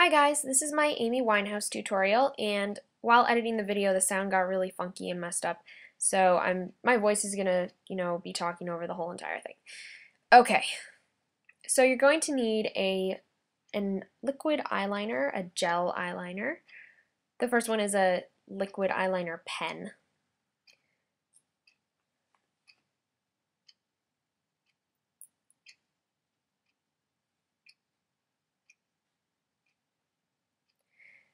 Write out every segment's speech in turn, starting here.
Hi guys, this is my Amy Winehouse tutorial, and while editing the video the sound got really funky and messed up, so my voice is gonna, be talking over the whole entire thing. Okay, so you're going to need an liquid eyeliner, a gel eyeliner. The first one is a liquid eyeliner pen.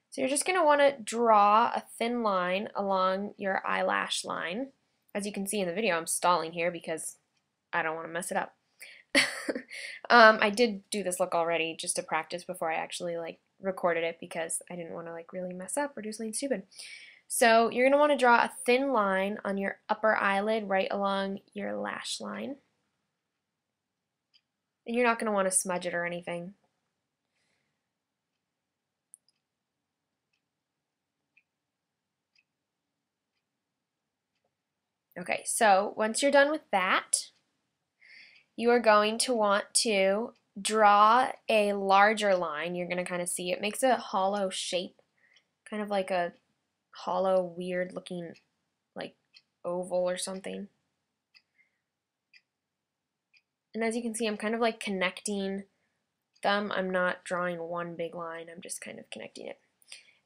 So you're just going to want to draw a thin line along your eyelash line. As you can see in the video, I'm stalling here because I don't want to mess it up. I did do this look already just to practice before I actually recorded it because I didn't want to really mess up or do something stupid. So you're going to want to draw a thin line on your upper eyelid right along your lash line. And you're not going to want to smudge it or anything. Okay, so once you're done with that, you are going to want to draw a larger line. You're going to kind of see it makes a hollow shape, kind of like a hollow, weird looking oval or something. And as you can see, I'm kind of connecting them. I'm not drawing one big line, I'm just kind of connecting it.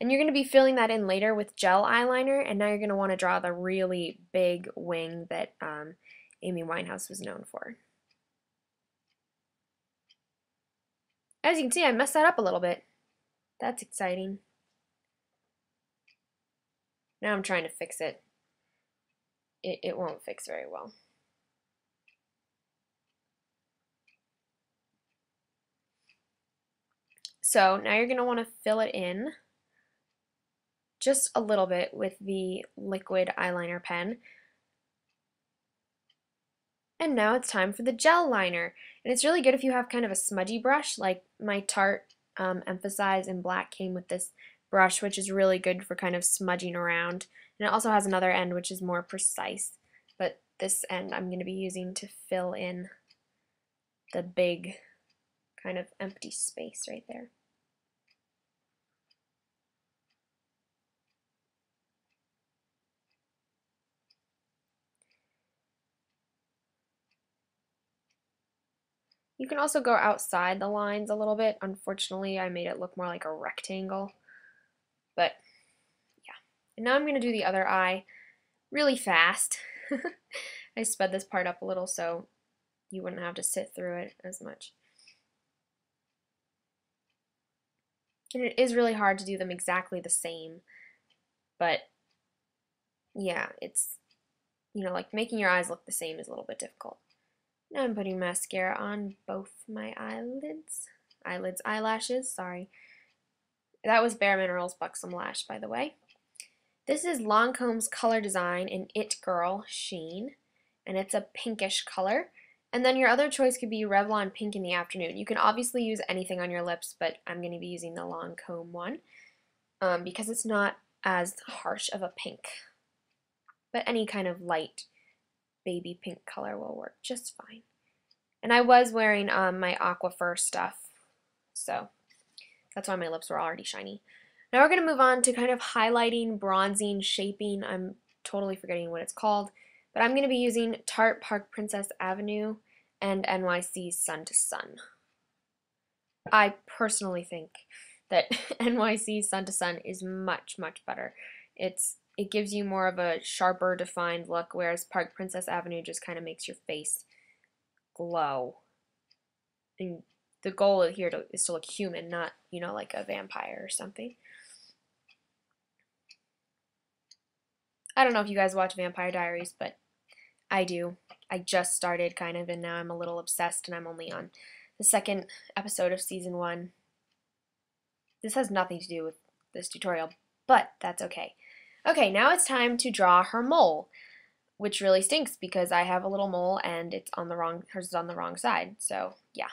And you're going to be filling that in later with gel eyeliner, and now you're going to want to draw the really big wing that Amy Winehouse was known for. As you can see, I messed that up a little bit. That's exciting. Now I'm trying to fix it. It won't fix very well. So now you're going to want to fill it in just a little bit with the liquid eyeliner pen. And now it's time for the gel liner. And it's really good if you have kind of a smudgy brush, like my Tarte Emphasize in black came with this brush, which is really good for kind of smudging around. And it also has another end which is more precise, but this end I'm going to be using to fill in the big kind of empty space right there. You can also go outside the lines a little bit. Unfortunately, I made it look more like a rectangle, but yeah. And now I'm going to do the other eye really fast. I sped this part up a little so you wouldn't have to sit through it as much. And it is really hard to do them exactly the same, but yeah, it's, making your eyes look the same is a little bit difficult. Now I'm putting mascara on both my eyelashes, sorry. That was Bare Minerals Buxom Lash, by the way. This is Lancome's Color Design in It Girl Sheen, and it's a pinkish color. And then your other choice could be Revlon Pink in the Afternoon. You can obviously use anything on your lips, but I'm going to be using the Lancome one because it's not as harsh of a pink. But any kind of light baby pink color will work just fine. And I was wearing my Aquaphor stuff, so that's why my lips were already shiny. Now we're going to move on to kind of highlighting, bronzing, shaping. I'm totally forgetting what it's called, but I'm going to be using Tarte Park Princess Avenue and NYC Sun to Sun. I personally think that NYC Sun to Sun is much, much better. It gives you more of a sharper, defined look, whereas Park Princess Avenue just kind of makes your face glow. And the goal here is to look human, not, like a vampire or something. I don't know if you guys watch Vampire Diaries, but I do. I just started kind of, and now I'm a little obsessed, and I'm only on the second episode of season 1. This has nothing to do with this tutorial, but that's okay. Okay, now it's time to draw her mole, which really stinks because I have a little mole and hers is on the wrong side, so yeah.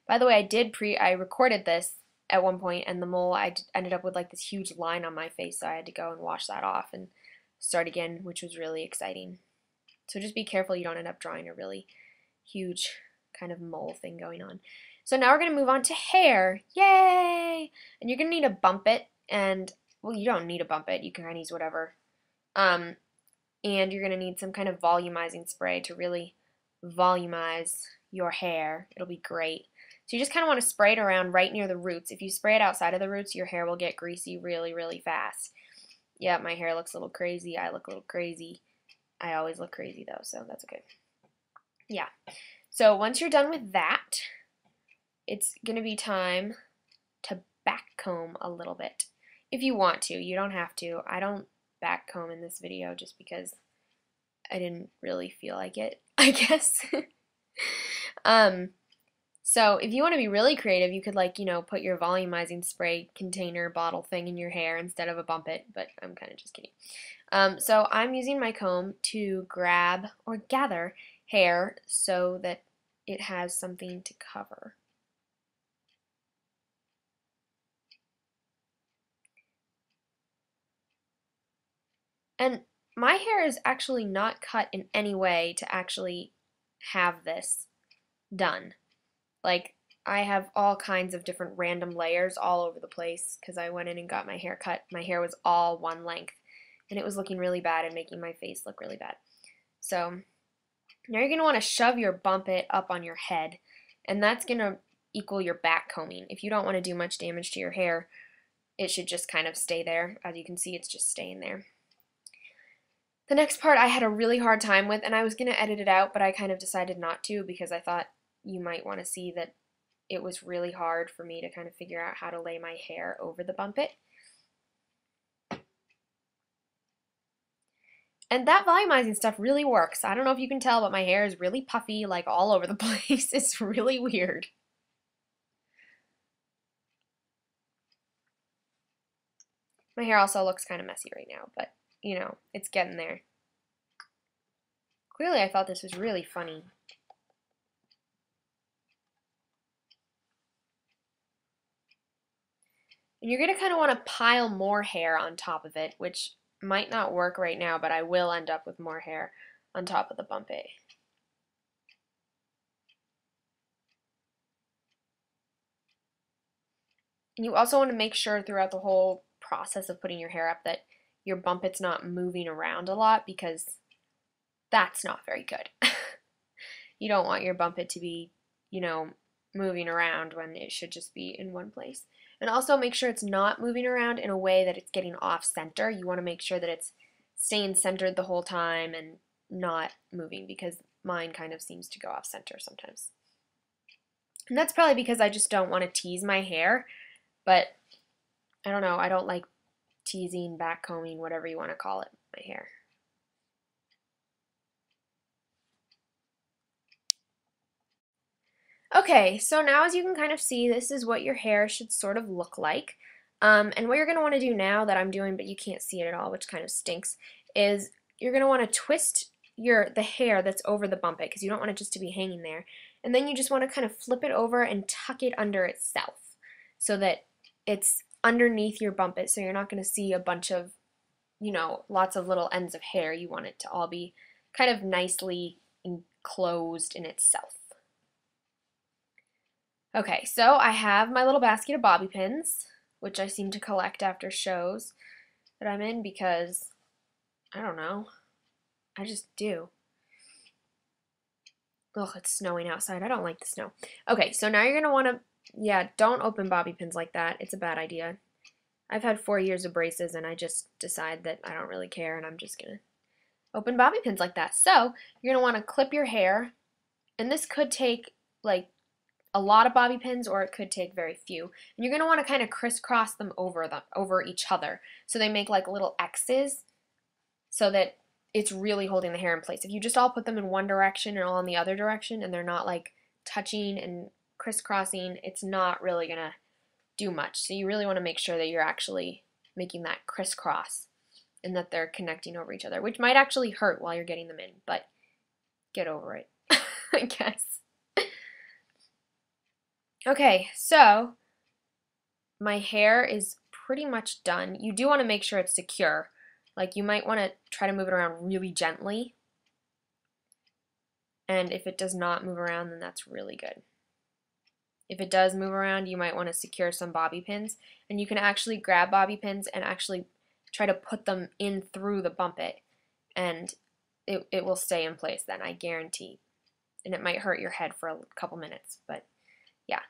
By the way, I recorded this at one point, and the mole, I ended up with this huge line on my face, so I had to go and wash that off and start again, which was really exciting. So just be careful you don't end up drawing a really huge kind of mole thing going on. So now we're going to move on to hair. Yay! curly. And you're going to need to bump it, and, well, you don't need to bump it. You can kind of use whatever. And you're going to need some kind of volumizing spray to really volumize your hair. It'll be great. So you just kind of want to spray it around right near the roots. If you spray it outside of the roots, your hair will get greasy really, really fast. Yeah, my hair looks a little crazy. I look a little crazy. I always look crazy though, so that's okay. Yeah. So once you're done with that, it's going to be time to back comb a little bit. If you want to, you don't have to. I don't back comb in this video just because I didn't really feel like it, I guess. So if you want to be really creative, you could, like, you know, put your volumizing spray container bottle thing in your hair instead of a bump it, but I'm kind of just kidding. So I'm using my comb to grab or gather hair so that it has something to cover. And my hair is actually not cut in any way to actually have this done. Like, I have all kinds of different random layers all over the place because I went in and got my hair cut. My hair was all one length, and it was looking really bad and making my face look really bad. So now you're going to want to shove your bump it up on your head, and that's going to equal your back combing. If you don't want to do much damage to your hair, it should just kind of stay there. As you can see, it's just staying there. The next part I had a really hard time with, and I was going to edit it out, but I kind of decided not to because I thought you might want to see that it was really hard for me to kind of figure out how to lay my hair over the bump it. And that volumizing stuff really works. I don't know if you can tell, but my hair is really puffy, like all over the place. It's really weird. My hair also looks kind of messy right now, but, you know, it's getting there. Clearly I thought this was really funny. And you're going to kind of want to pile more hair on top of it, which might not work right now, but I will end up with more hair on top of the bump it. And you also want to make sure throughout the whole process of putting your hair up that your bump it's not moving around a lot, because that's not very good. You don't want your bump it to be, you know, moving around when it should just be in one place. And also make sure it's not moving around in a way that it's getting off center. You want to make sure that it's staying centered the whole time and not moving, because mine kind of seems to go off center sometimes. And that's probably because I just don't want to tease my hair, but I don't know, I don't like teasing, back combing, whatever you want to call it, my hair. Okay, so now as you can kind of see, this is what your hair should sort of look like. And what you're going to want to do now that I'm doing, but you can't see it at all, which kind of stinks, is you're going to want to twist the hair that's over the bump it, because you don't want it just to be hanging there. And then you just want to kind of flip it over and tuck it under itself so that it's underneath your bump it, so you're not going to see a bunch of, you know, lots of little ends of hair. You want it to all be kind of nicely enclosed in itself. Okay, so I have my little basket of bobby pins, which I seem to collect after shows that I'm in because, I don't know, I just do. Ugh, it's snowing outside. I don't like the snow. Okay, so now you're going to want to, yeah, don't open bobby pins like that. It's a bad idea. I've had 4 years of braces and I just decide that I don't really care and I'm just going to open bobby pins like that. So you're going to want to clip your hair, and this could take like a lot of bobby pins or it could take very few. And you're going to want to kind of crisscross them over each other so they make like little X's so that it's really holding the hair in place. If you just all put them in one direction and all in the other direction and they're not like touching and crisscrossing, it's not really going to do much. So you really want to make sure that you're actually making that crisscross and that they're connecting over each other, which might actually hurt while you're getting them in, but get over it, I guess. Okay, so my hair is pretty much done. You do want to make sure it's secure. Like, you might want to try to move it around really gently. And if it does not move around, then that's really good. if it does move around, you might want to secure some bobby pins. And you can actually grab bobby pins and actually try to put them in through the bump it, and it will stay in place then, I guarantee. And it might hurt your head for a couple minutes, but yeah.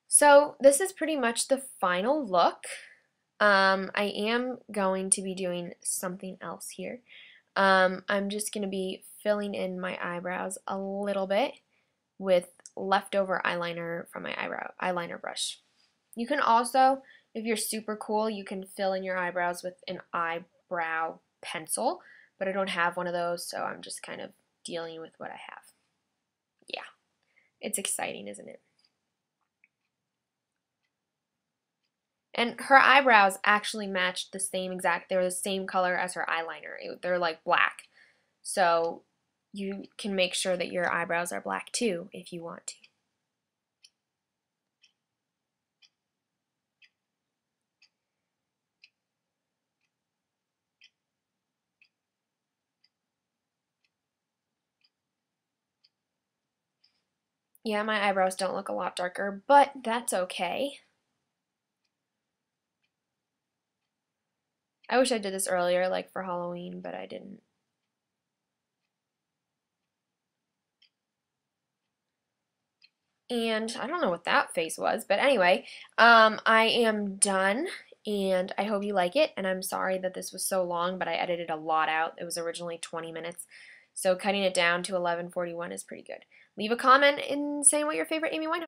So this is pretty much the final look. I am going to be doing something else here. I'm just going to be filling in my eyebrows a little bit with leftover eyeliner from my eyeliner brush. You can also, if you're super cool, you can fill in your eyebrows with an eyebrow pencil, but I don't have one of those, so I'm just kind of dealing with what I have. Yeah, it's exciting, isn't it? And her eyebrows actually matched the same exact, they were the same color as her eyeliner. They're like black. So you can make sure that your eyebrows are black too if you want to. Yeah, my eyebrows don't look a lot darker, but that's okay. I wish I did this earlier, like for Halloween, but I didn't. And I don't know what that face was, but anyway, I am done, and I hope you like it. And I'm sorry that this was so long, but I edited a lot out. It was originally 20 minutes, so cutting it down to 11:41 is pretty good. Leave a comment in saying what your favorite Amy Winehouse